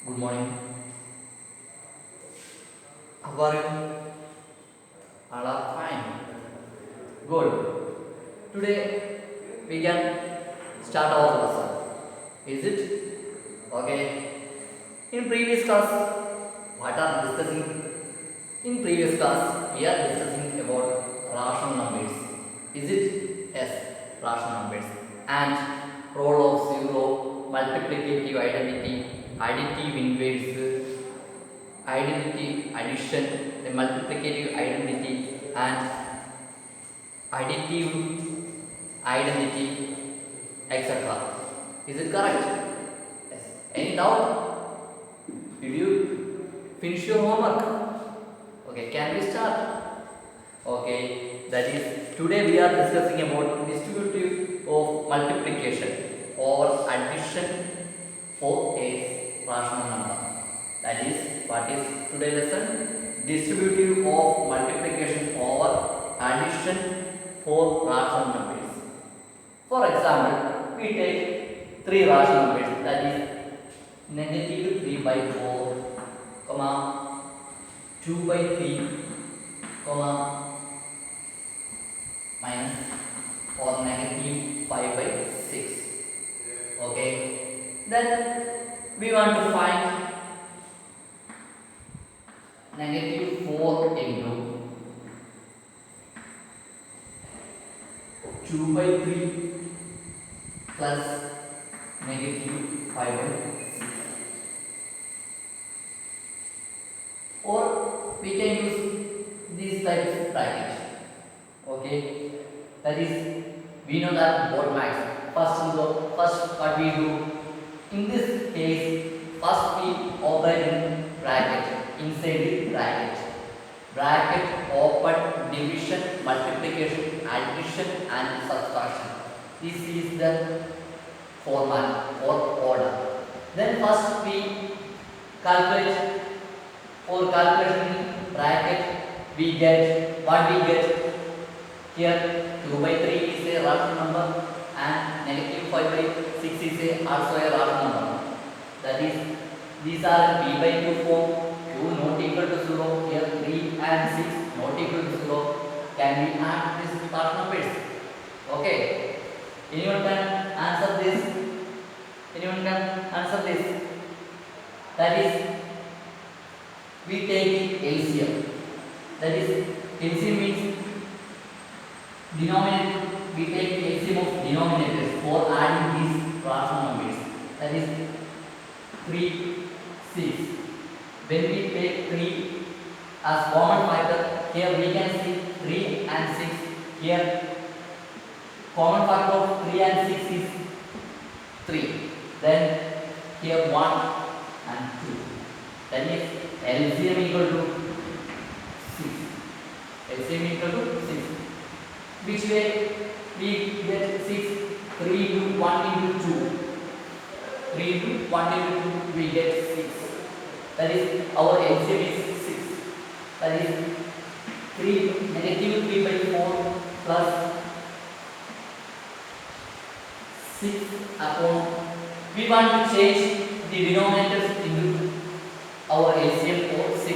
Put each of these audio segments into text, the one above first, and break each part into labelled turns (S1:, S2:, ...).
S1: Good morning. How are you? All are fine. Good. Today we can start our lesson. Is it? Okay. In previous class, what are discussing? In previous class, we are discussing about rational numbers. Is it? Yes, rational numbers. And role of zero, multiplicative identity, additive inverse, identity addition, the multiplicative identity, and additive identity, etc. Is it correct? Yes. Any doubt? Did you finish your homework? Okay, can we start? Okay, that is today we are discussing about distributive of multiplication or addition for a rational number. That is what is today lesson? Distributive of multiplication or addition for rational numbers. For example, we take three rational numbers, that is negative 3 by 4, comma 2 by 3, comma minus or negative 5 by 6. Okay, then we want to find negative 4 into 2 by 3 plus negative 5 by 6. Or we can use these types of brackets. Okay, that is, we know that board max. First what we do in this case, first we operate in bracket, inside the bracket. Bracket open, division, multiplication, addition and subtraction. This is the format or order. Then first we calculate, for calculation in bracket we get what we get here. 2 by 3 is a rational number and negative 5 by 6 is also a rational number. That is, these are b by 2 form. 2 not equal to 0. Here 3 and 6 not equal to 0. Can we add these rational numbers? Okay. Anyone can answer this? Anyone can answer this? That is, we take LCM. That is, LCM means denominator. We take LCM of denominators for adding these rational numbers. That is 3, 6. When we take 3 as common factor, here we can see 3 and 6. Here common factor of 3 and 6 is 3. Then here 1 and 2. That is LCM equal to 6. LCM equal to 6. Which way we get 6? 3 into 1 into 2. 3 into 1 into 2 we get 6. That is, our LCM is 6. That is 3 negative 3 by 4 plus 6 upon. We want to change the denominators into our LCM for 6.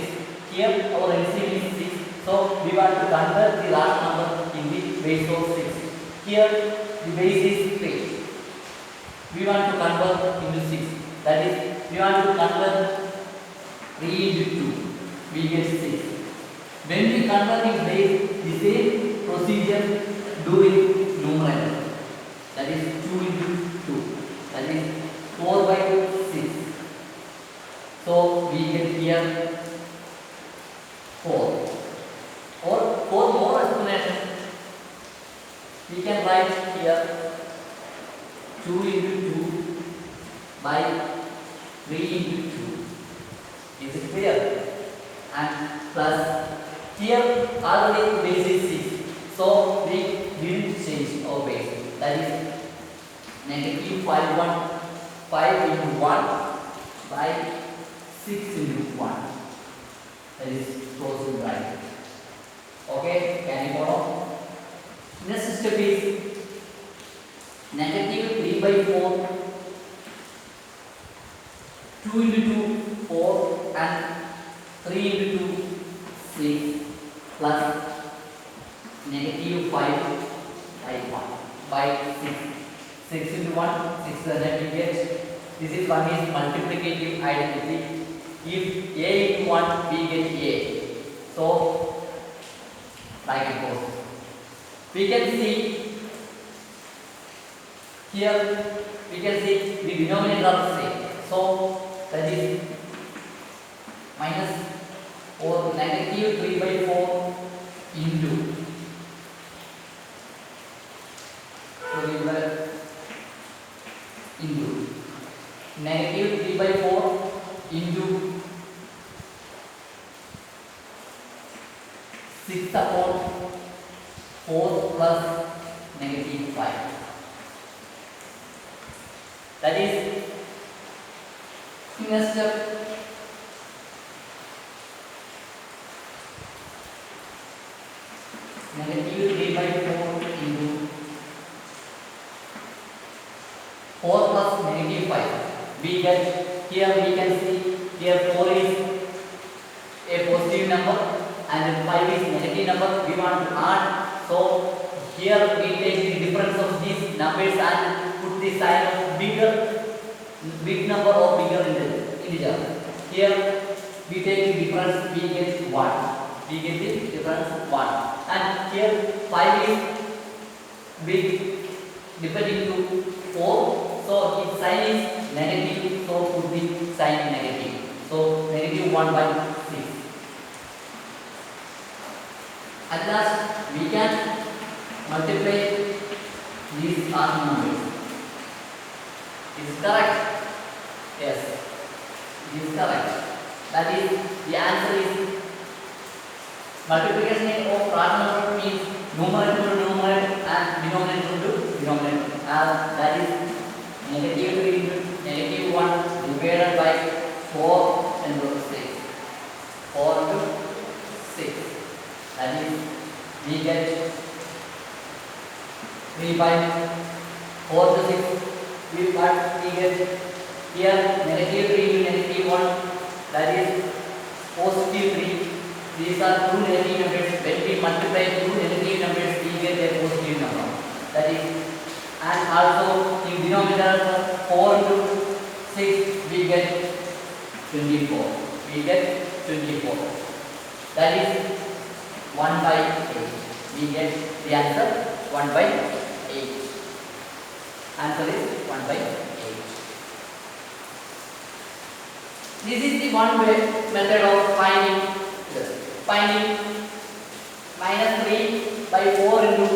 S1: Here our LCM is 6. So we want to convert the last number in the base of 6. Here the base is 3. We want to convert into 6. That is, we want to convert 3 into 2. We get 6. When we convert in base, the same procedure do in numerator. That is 2 into 2. That is 4 by 6. So we get here 4. Or for more explanation, we can write here 2 into 2 by 3 into 2. Is it clear? And plus here already base is 6. So we didn't change our base. That is negative 5 into 1 by 6 into 1. That is closing bracket. Okay, can you follow? Next step is negative 3 by 4 2 into 2 4 and 3 into 2 6 plus negative 5 by 1 by 6. 6 into 1 6 and then we get this is one is multiplicative identity. If a into 1 we get a, so like it goes. We can see here, we can see the denominator are the same. So that is minus or negative 3 by 4 into, so we will into negative 3 by 4 into 6 upon 4 plus negative 5. That is in a step negative 3 by 4 into 4 plus negative 5. We get here, we can see here 4 is a positive number and 5 is negative number. We want to add, so here we take the difference of these numbers and put the sign of big number or bigger integer. Here we take the difference, we get 1. We get the difference 1. And here 5 is big dividing to 4. So its sign is negative, so put the sign negative. So negative 1 by 6. At last we can multiply these rational numbers. Is it correct? Yes, it is correct. That is, the answer is multiplication of rational number means numerator to numerator and denominator to denominator. That is negative 3 into negative 1 divided by 4 into 6. 4 into 6. That is, we get 3 by 4 to 6. We get here negative 3 into negative 1. That is positive 3. These are two negative numbers. When we multiply two negative numbers, we get a positive number. That is, and also in denominator 4 into 6, we get 24. We get 24. That is 1 by 8. We get the answer 1 by 8. Answer is 1 by 8. This is the one way method of finding minus 3 by 4 into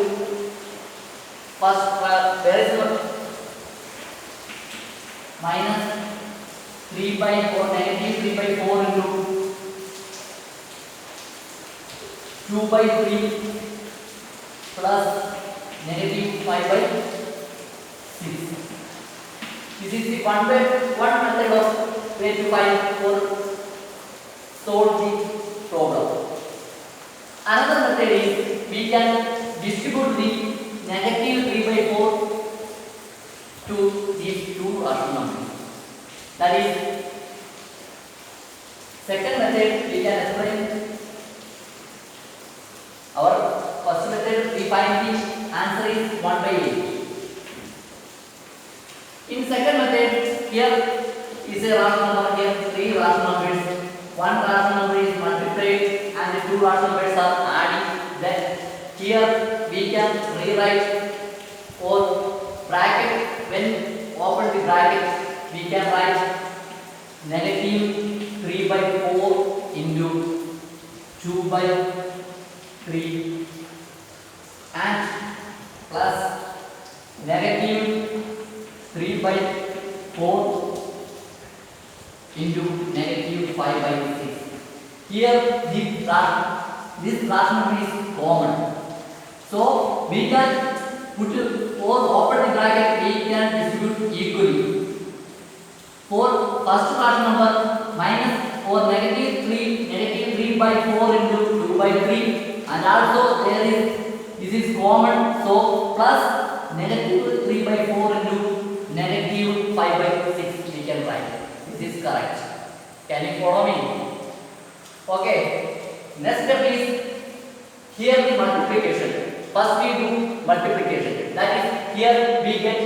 S1: first there is a minus 3 by 4 negative 3 by 4 into 2 by 3 plus negative 5 by 6. This is the one method of way to find or solve the problem. Another method is we can distribute the negative 3 by 4 to these two rational numbers. That is, second method we can explain. Our first method we find the answer is 1 by 8. In second method, here is a rational number, here 3 rational numbers. One rational number is multiplied and the 2 rational numbers are added. Then here we can rewrite or bracket. When open the bracket, we can write negative 3 by 4 into 2 by 3 and plus negative 3 by 4 into negative 5 by 6. Here this rational number is common. So we can put or open the bracket, we can distribute equally. For first rational number minus or negative 3 by 4 into 2 by 3, and also there is this is common, so plus negative 3 by 4 into negative 5 by 6 we can write. This This is correct. Can you follow me? Okay. Next step is here the multiplication. First we do multiplication. That is here we get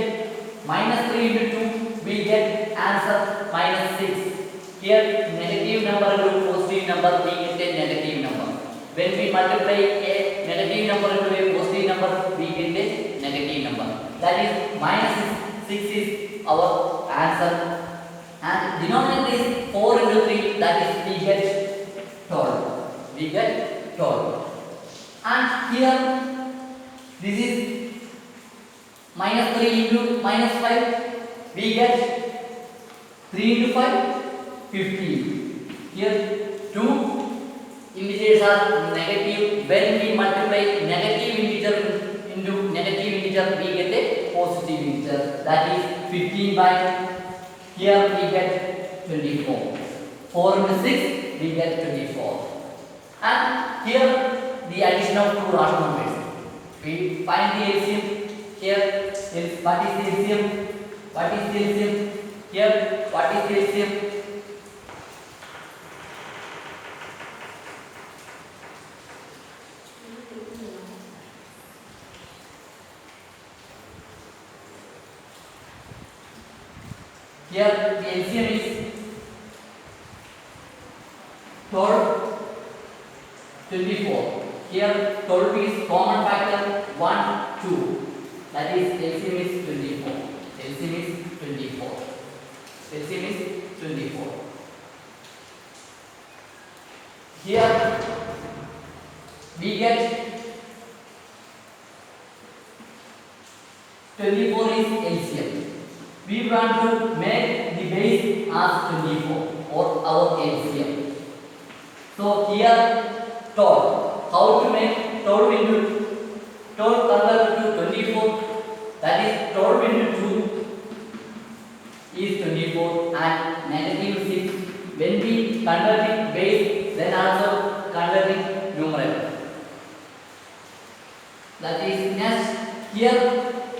S1: minus 3 into 2. We get answer minus 6. Here negative number into positive number, we get a negative number. When we multiply a negative number into a positive number, we get a negative number. That is minus 6 is our answer. And denominator is 4 into 3. That is we get 12. We get 12. And here this is minus 3 into minus 5. We get 3 into 5, 15. Here 2 integers are negative. When we multiply negative integer into negative integer, we get a positive integer. That is 15 by, here we get 24. 4 into 6, we get 24. And here the addition of two rational numbers. We find the LCM. Here is what is the LCM? What is the LCM? Here what is the LCM? Here the LCM is 12, 24. Here 12 is common factor 1, 2. That is LCM is 24. LCM is 24. LCM is 24. Here we get 24 is LCM. We want to make the base as 24 or our LCM. So here 12. How to make 12 into 12 converted to 24? That is 12 into 2 is 24 and negative 6. When we convert it base, then also convert it numerator. That is next. Here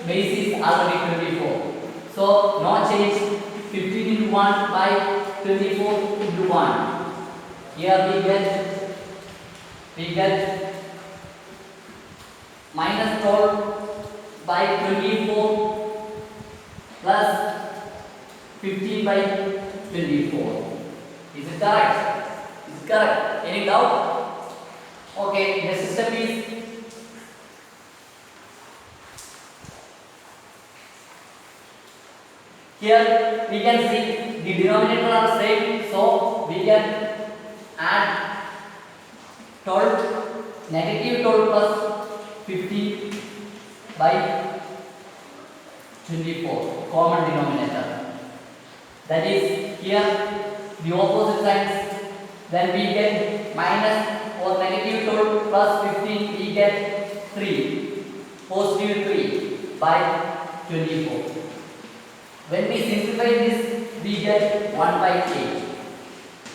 S1: base is already 24. So no change. 15 into 1 by 24 into 1. Here we get minus 12 by 24 plus 15 by 24. Is it correct? Is it correct? Any doubt? Okay, next step is here we can see the denominator are same, so we can add 12, negative 12 plus 15 by 24, common denominator. That is here the opposite sides. Then we get minus or negative 12 plus 15, we get 3, positive 3 by 24. When we simplify this, we get 1 by 8.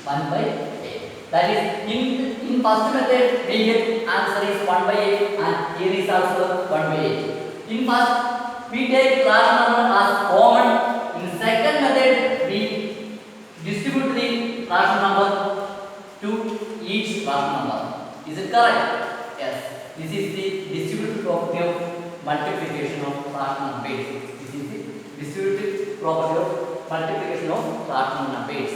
S1: 1 by 8. That is in first method we get answer is 1 by 8 and here is also 1 by 8. In first we take rational number as common. In second method we distribute the rational number to each rational number. Is it correct? Yes. This is the distributive property of multiplication of rational numbers. This is the distributive property of multiplication of rational numbers.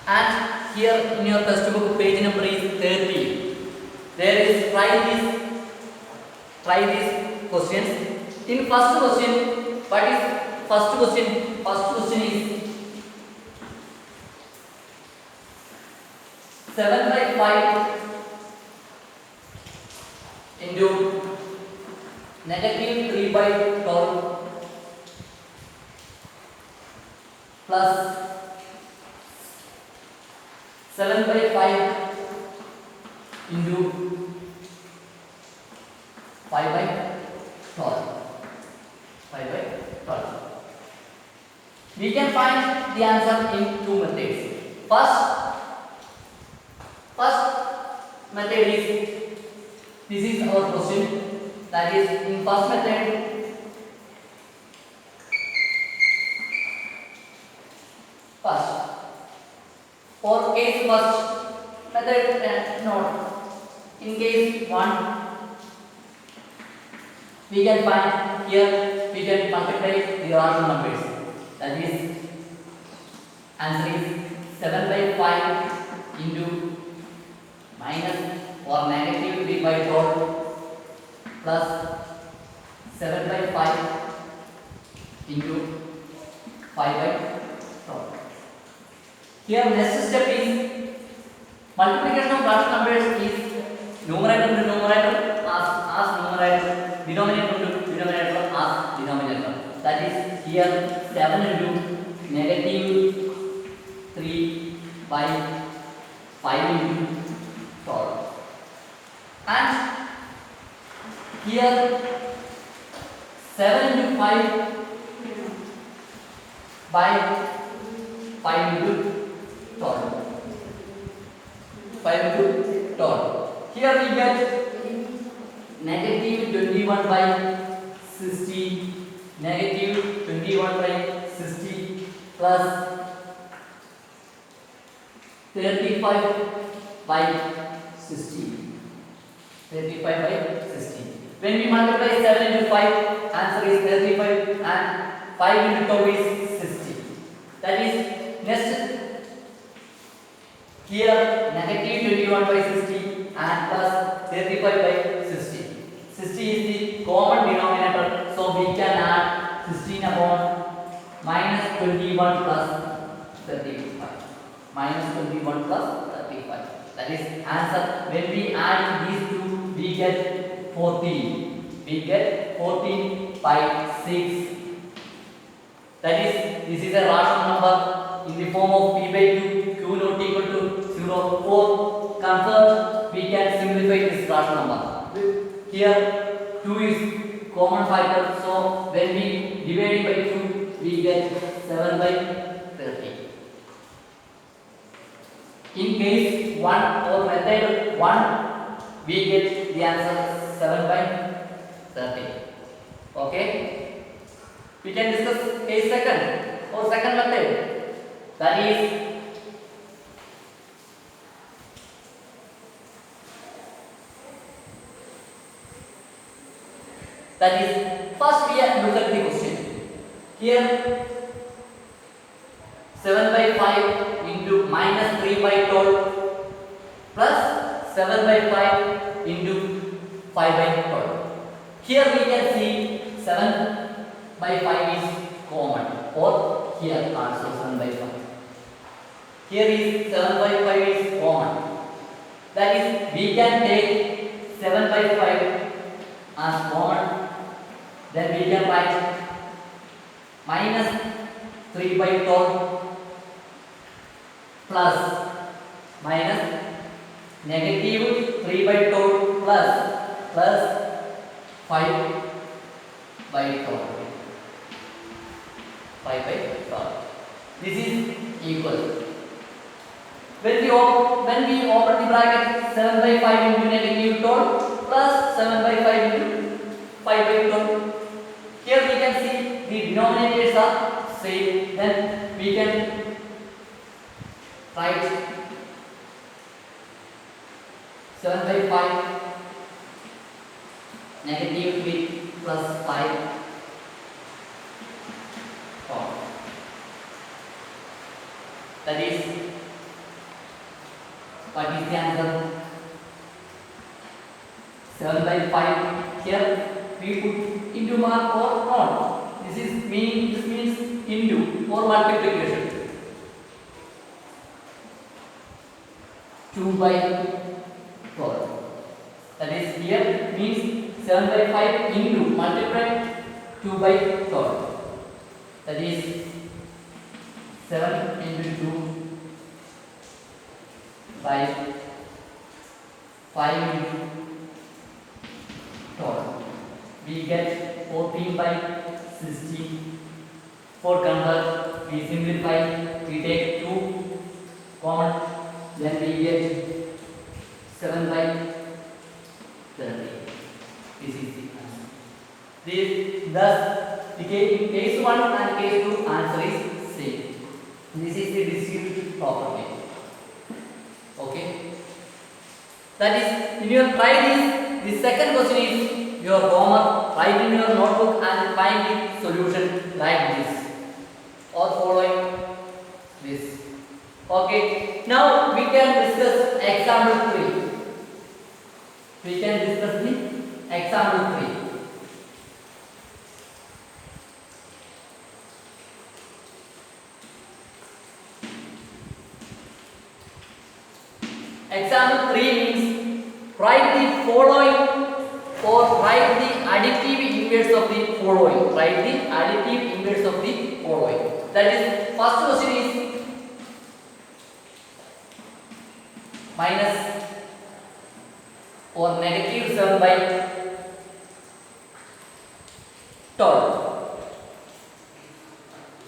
S1: And here in your textbook page number is 30. There is try these questions. In first question, what is first question? First question is 7 by 5 into negative 3 by 12 plus 7 by 5 into 5 by 12. 5 by 12. We can find the answer in two methods. First method is This is our question. That is, in first method, first for case first method, note in case 1 we can find here, we can multiply the rational numbers. That is, answer is 7 by 5 into minus or negative 3 by 12 plus 7 by 5 into 5 by 12. Here next step is multiplication of rational numbers is numerator to numerator as numerator, denominator to denominator as denominator. That is, here 7 into negative 3 by 5 into 12. And here 7 into 5 by 5 into 12. 5 into 12. Here we get negative 21 by 60, negative 21 by 60 plus 35 by 60. 35 by 60. When we multiply 7 into 5, answer is 35 and 5 into 12 is 60. That is, next here negative 21 by 60 and plus 35 by 60. 60 is the common denominator, so we can add 16 upon minus 21 plus 35. Minus 21 plus 35. That is answer. When we add these two, we get 14. We get 14 by 6. That is, this is a rational number in the form of p by q, q not equal to 0. For confirmed, we can simplify this rational number. Here 2 is common factor, so when we divide by 2, we get 7 by 30. In case 1 or method 1, we get the answer 7 by 30. Okay? We can discuss case second or second method. That is, first we have to look at the question. Here 7 by 5 into minus 3 by 12 plus 7 by 5 into 5 by 12. Here we can see 7 by 5 is common, or here also 7 by 5. Here is 7 by 5 is common. That is, we can take 7 by 5 as common. Then we can write minus 3 by 12 plus minus negative 3 by 12 plus 5 by 12. 5 by 12. This is equal. When we open the bracket, 7 by 5 into negative 12 plus 7 by 5 into 5 by 12. Here we can see the denominators are same. Then we can write 7 by 5 negative 3 plus 5. That is, what is the answer? 7 by 5. Here we put into mark or not. This means into or multiplication. 2 by 12. That is, here means 7 by 5 into multiply 2 by 12. That is 7 into 2 by 5 into 12. We get 14 by 60. For convert, we simplify. We take 2 common. Then we get 7 by 30. This is the answer. Thus, in case 1 and case 2 answer is same. This is the distributive property. Okay. That is, if you try this, the second question is your homework. Write in your notebook and find the solution like this or following this. Okay. Now we can discuss example 3. We can discuss the example 3. Example 3 means write the following or write the additive inverse of the following. Write the additive inverse of the following. That is, first question is minus or negative 7 by 12.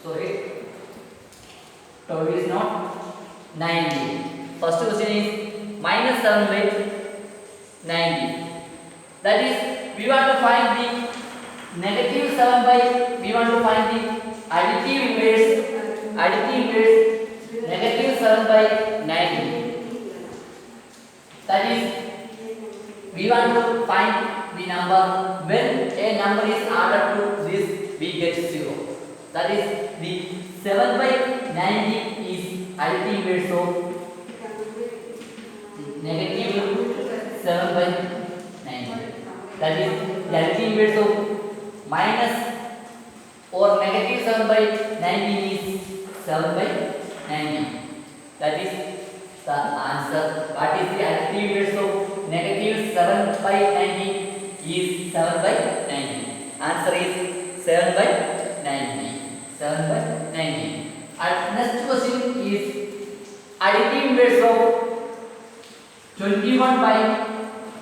S1: Sorry, 12 is not 90. First question is minus 7 by 90. That is, we want to find the negative 7 by, we want to find the additive inverse, negative 7 by 90. That is, we want to find the number when a number is added to this, we get 0. That is, the 7 by 90 is additive inverse of negative 7 by 90. That is, the additive inverse of minus or negative 7 by 90 is 7 by 90. That is the answer. What is the additive inverse of negative 7 by 90 is 7 by 90. Answer is 7 by 90. 7 by 90. And next question is additive inverse of 21 by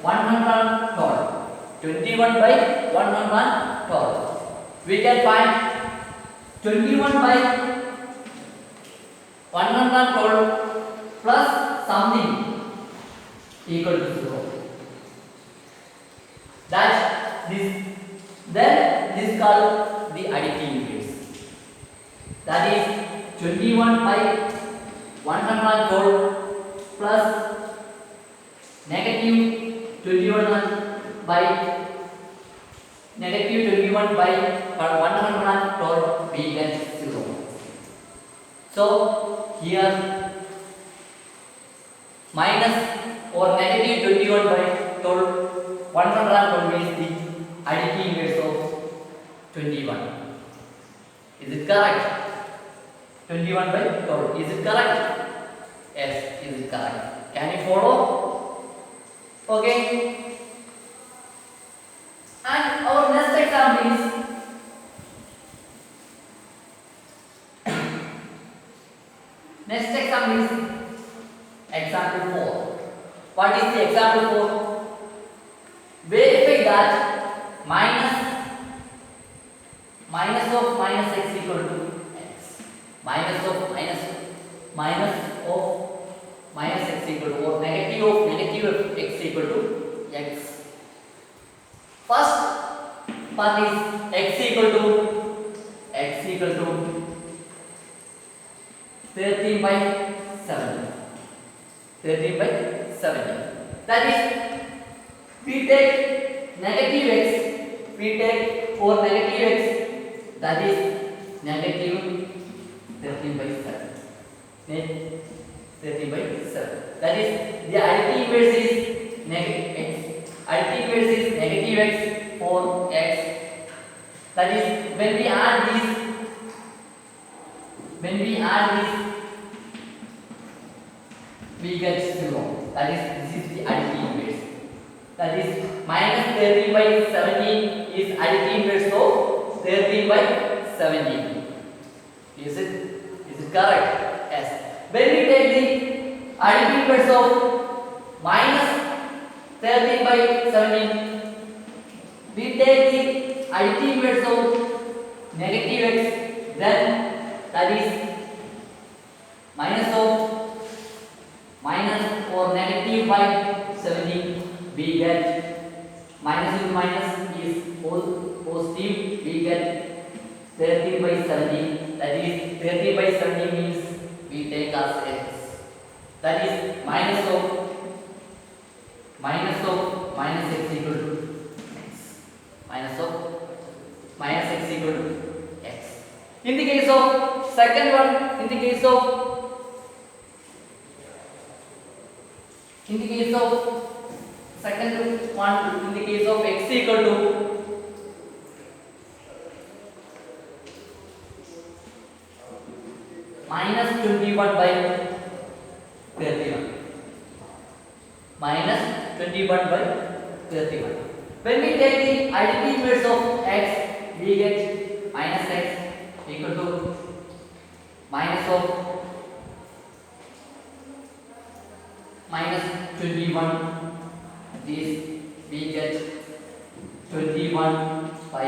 S1: 112. 21 by 112. We can find 21 by 112 plus something equal to 0. That this, then this called the additive inverse. That is 21 by 112 plus negative 21 by negative 21 by 112 we get 0. So here minus or negative 21 by 12, 112 is the additive inverse of 21. Is it correct? 21 by 12. Is it correct? Yes, is it correct? Can you follow? Okay. And our next example is example 4. What is the example 4? Verify that minus of minus x equal to x. Minus of minus x equal to, or negative of negative x equal to x. First part is x equal to 13 by 7. 13 by 7. That is, we take negative x, we take or negative x, that is negative 13 by 7. 13 by 7. That is, the additive inverse is negative x. Additive inverse is negative x for x. That is, when we add this, we get 0. That is, this is the additive inverse. That is, minus 13 by 17 is additive inverse of 13 by 17. Is it correct? Yes. When we take the additive inverse of minus 13 by 17, we take the additive inverse of negative x, then that is minus or negative by 17, we get minus into minus is positive, we get 13 by 70. That is 13 by 70 means we take as x. That is minus of minus x equal to x. Minus of minus x equal to x. In the case of second one, in the case of second one, in the case of x equal to minus 21 by 31. Minus 21 by 31. When we take the identity inverse of x, we get minus x equal to minus of minus 21. This we get 21 by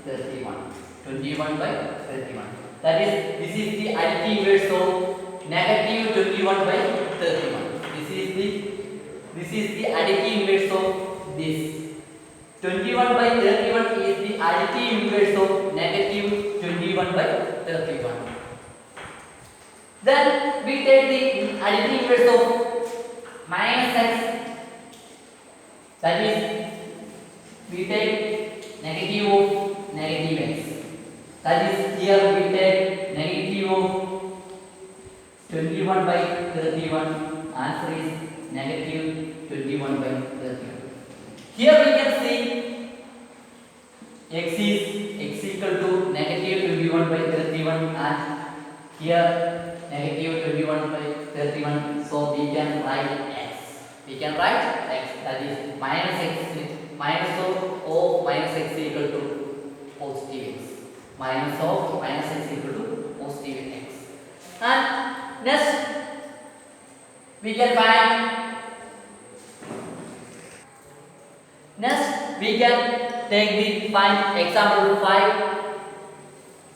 S1: 31. 21 by 31. That is, this is the identity inverse of negative 21 by 31. This is the identity inverse of this. 21 by 31 is the identity inverse of negative 21 by 31. Then we take the identity inverse of minus x. That is, we take negative of negative x. That is, here we take negative of 21 by 31. Answer is negative 21 by 31. Here we can see x equal to negative 21 by 31 and here negative 21 by 31. So we can write x. We can write x. That is minus x minus of minus x equal to positive x. Minus of minus x equal to positive x. And next we can find take the find example 5.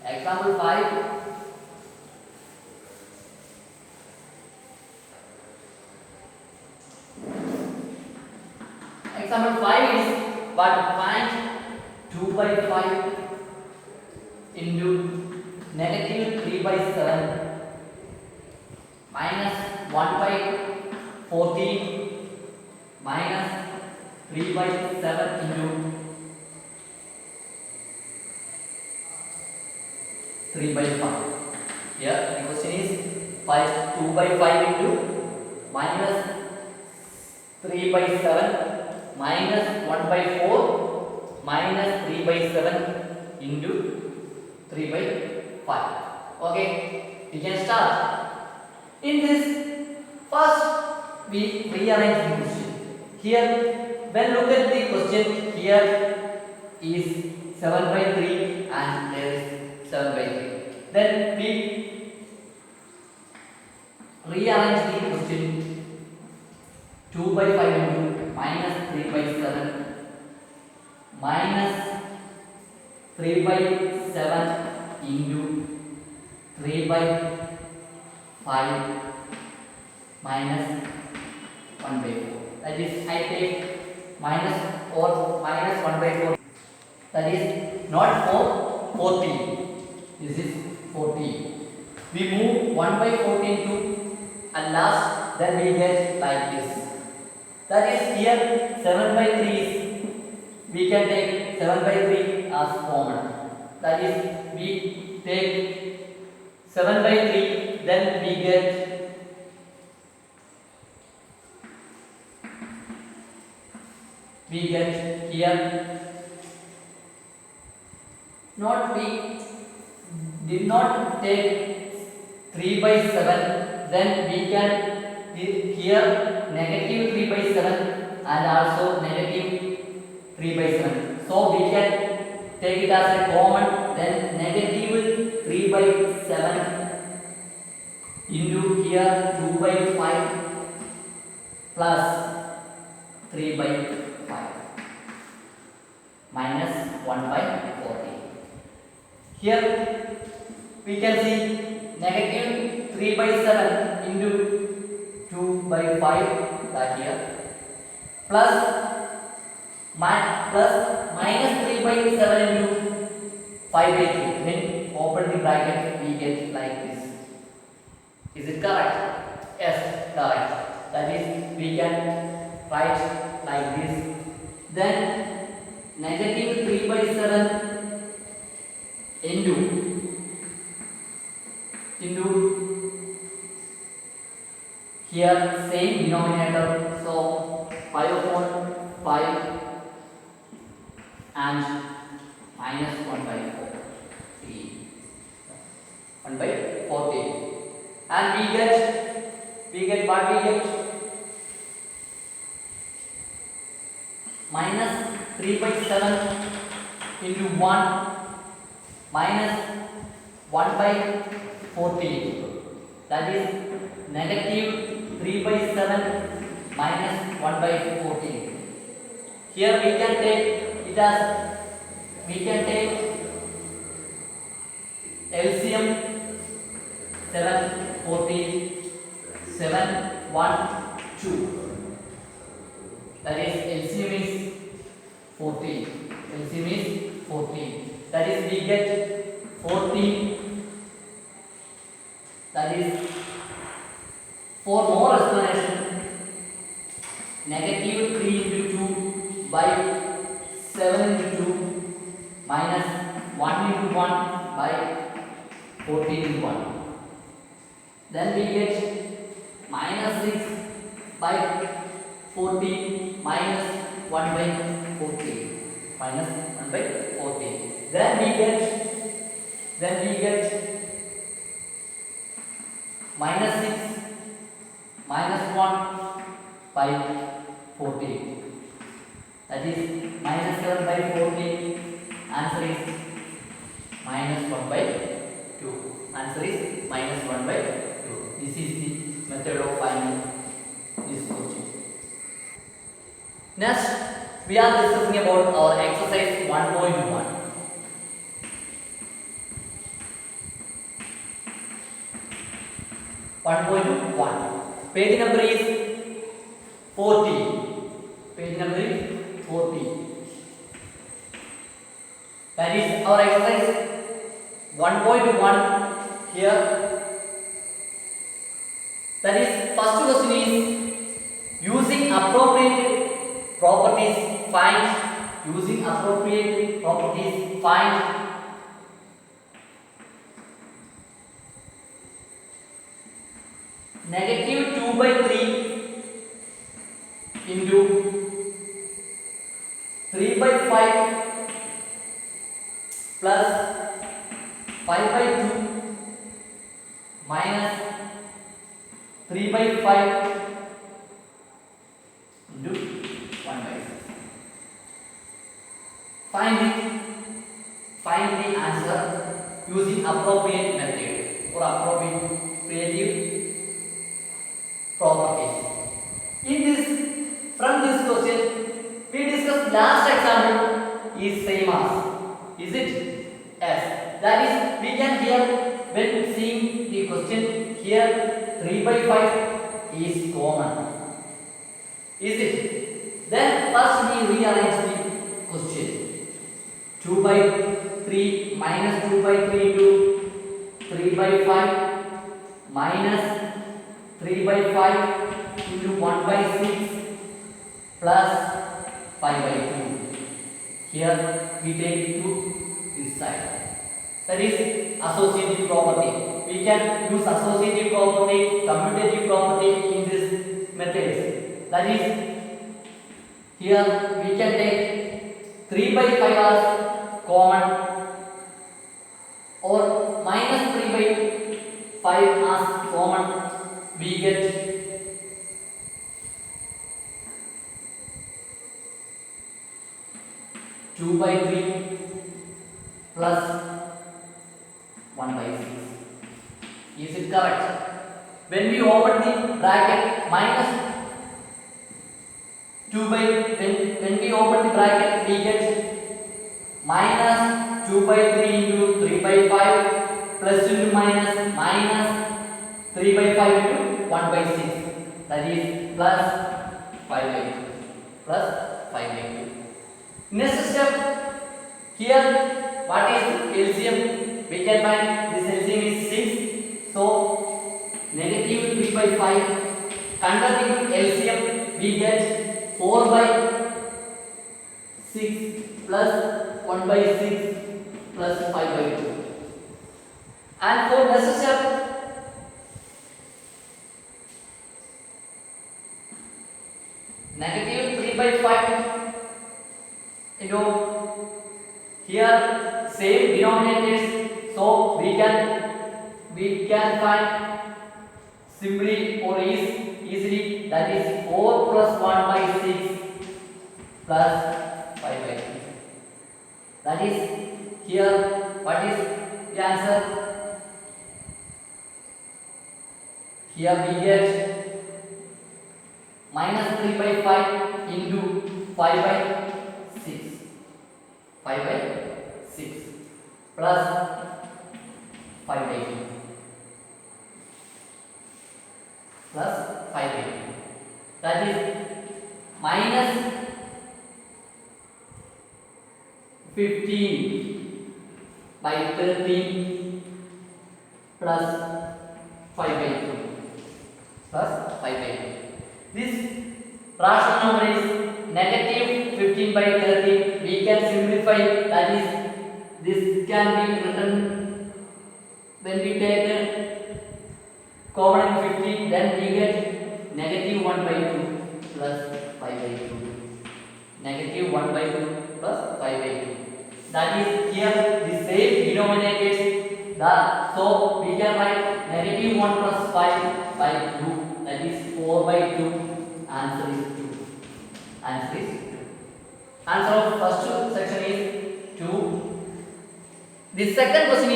S1: Example 5. Example 5 is what find 2 by 5 into negative 3 by 7 minus 1 by 14 minus 3 by 7 into 3 by 5. Here the question is 2 by 5 into minus 3 by 7 minus 1 by 4 minus 3 by 7 into 3 by 5. Okay, we can start. In this, first we rearrange the question. Here, when look at the question, here is 7 by 3 and there is 7 by 3. Then we rearrange the question. 2 by 5 into minus 3 by 7 minus 3 by 7 into 3 by 5 minus 1 by 4. That is, I take minus or minus 1 by 4. That is not 40. This is 40. We move 1 by 14 to and last, then we get like this. That is, here 7 by 3 is, we can take 7 by 3 as common. That is, we take 7 by 3, then we get here not we did not take 3 by 7, then we can here negative 3 by 7 and also negative 3 by 7. So we can take it as a common, then negative 3 by 7 into here 2 by 5 plus 3 by 5 minus 1 by 40. Here we can see negative 3 by 7 into 2 by 5 that here plus plus minus 3 by 7 into 5 by 3. When open the bracket, we get like this. Is it correct? Yes, correct. That is, we can write like this. Then negative 3 by 7 into here same denominator, so 5 upon 5 and minus 1 by 4, 3, 1 by 14, and we get what we get, minus 3 by 7 into 1 minus 1 by 14, that is negative 3 by 7 minus 1 by 14. Here we can take it as, we can take LCM 7, 14, 7, 1, 2. That is LCM is 14. LCM is 14. That is we get 14. That is, for more explanation, negative 3 into 2 by 7 into 2 minus 1 into 1 by 14 into 1. Then we get minus 6 by 14 minus 1 by 14. Minus 1 by 14. Then we get minus 6 minus 1 by 14. That is minus 7 by 14. Answer is minus 1 by 2. Answer is minus 1 by 2. This is the method of finding this question. Next, we are discussing about our exercise 1.1. 1.1. Page number is 40. Page number is 40. That is our exercise 1.1 here. That is, first question is using appropriate properties find. Using appropriate properties find negative 2 by 3 into 3 by 5 plus 5 by 2 minus 3 by 5 into 1 by 6. Find the answer using appropriate method or appropriate creative properties. In this, from this question, we discussed last example is same as. Is it? Yes. That is, we can here when seeing the question here 3 by 5 is common. Is it? Then first we rearrange the question. 2 by 3 minus 2 by 3 into 3 by 5 minus 3 by 5 into 1 by 6 plus 5 by 2. Here we take to this side. That is associative property. We can use associative property, commutative property in this methods. That is, here we can take 3 by 5 as common or minus 3 by 5 as common. We get 2 by 3 plus 1 by 6. Is it correct? When we open the bracket, minus 2 by, when we open the bracket, we get minus 2 by 3 into 3 by 5 plus into minus 3 by 5 into 1 by 6. That is plus 5 by 2. Plus 5 by 2. Next step, here what is LCM? We can find this LCM is 6. So negative 3 by 5. Converting to LCM, we get 4 by 6 plus 1 by 6 plus 5 by 2. And for next step, negative 3 by 5, here same denominators, so we can find simply or easily, that is 4 plus 1 by 6 plus 5 by 2. That is here what is the answer? Here we get minus 3 by 5 into 5 by 6. 5 by 6 plus 5 by 2 plus 5 by 2. That is minus 15 by 13 plus 5 by 2 plus 5 by 2. This rational number is negative 15 by 13. We can simplify, that is this can be written when we take common 15, then we get negative 1 by 2 plus 5 by 2. Negative 1 by 2 plus 5 by 2. That is here the same denominators. So we can write negative 1 plus 5 by 2. That is 4 by 2. Answer is 2. Answer is 2. Answer of first section is 2. The second question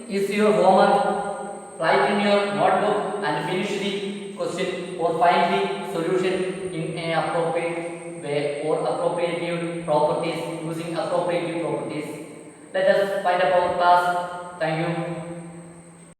S1: is your homework. Write in your notebook and finish the question or find the solution in an appropriate way or appropriative properties, using appropriative properties. Let us find out our class. Thank you.